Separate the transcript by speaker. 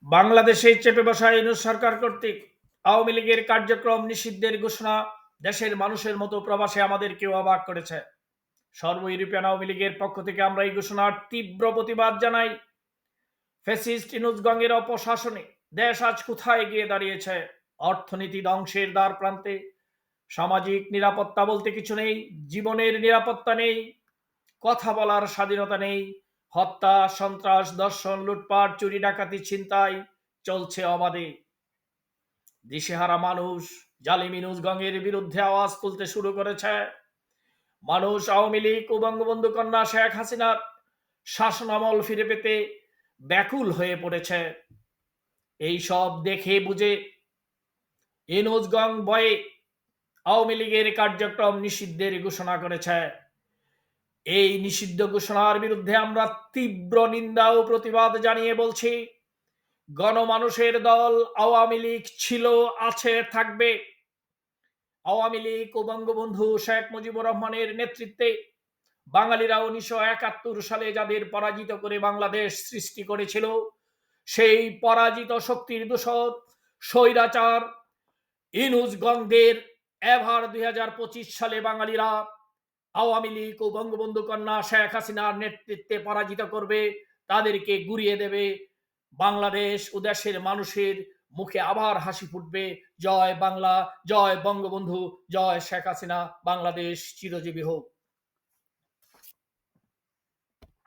Speaker 1: বাংলাদেশে চেপে বসা ইউনূস সরকার কর্তৃক আওয়ামী লীগের কার্যক্রম নিষিদ্ধের ঘোষণা দেশের মানুষের মতো প্রবাসে আমাদেরকেও অবাক করেছে। সর্ব ইউরোপিয়ান আওয়ামী লীগের পক্ষ থেকে আমরা এই ঘোষণার তীব্র প্রতিবাদ জানাই। ফ্যাসিস্ট ইউনূস গংয়ের অপশাসনে দেশ আজ কোথায় গিয়ে দাঁড়িয়েছে? অর্থনীতি ধ্বংসের দ্বার প্রান্তে, সামাজিক নিরাপত্তা বলতে কিছু নেই, জীবনের নিরাপত্তা নেই, কথা বলার স্বাধীনতা নেই, হত্যা, সন্ত্রাস, ধর্ষণ, লুটপাট, চুরি, ডাকাতি, ছিনতাই চলছে অবাধে। দিশেহারা মানুষ জালিম ইউনূস গংয়ের বিরুদ্ধে আওয়াজ তুলতে শুরু করেছে। মানুষ আওয়ামী লীগ ও বঙ্গবন্ধু কন্যা শেখ হাসিনার শাসনামল ফিরে পেতে ব্যাকুল হয়ে পড়েছে। এই সব দেখে বুঝে ইউনূস গং ভয়ে আওয়ামী লীগের কার্যক্রম নিষিদ্ধের ঘোষণা করেছে। এই নিষিদ্ধ ঘোষণার বিরুদ্ধে আমরা তীব্র নিন্দা ও প্রতিবাদ জানিয়ে বলছি, গণমানুষের দল আওয়ামী লীগ ছিল, আছে, থাকবে। আওয়ামী লীগ ও বঙ্গবন্ধু শেখ মুজিবুর রহমানের নেতৃত্বে বাঙালিরা 1971 সালে যাদের পরাজিত করে বাংলাদেশ সৃষ্টি করেছিল, সেই পরাজিত শক্তির দোসর স্বৈরাচার ইউনূস গংদের এবার 2025 সালে বাঙালিরা আওয়ামী লীগ ও বঙ্গবন্ধু কন্যা শেখ হাসিনার নেতৃত্বে পরাজিত করবে, তাদেরকে গুড়িয়ে দেবে। বাংলাদেশ ও দেশের মানুষের মুখে আবার হাসি ফুটবে। জয় বাংলা, জয় বঙ্গবন্ধু, জয় শেখ হাসিনা, বাংলাদেশ চিরজীবী হোক।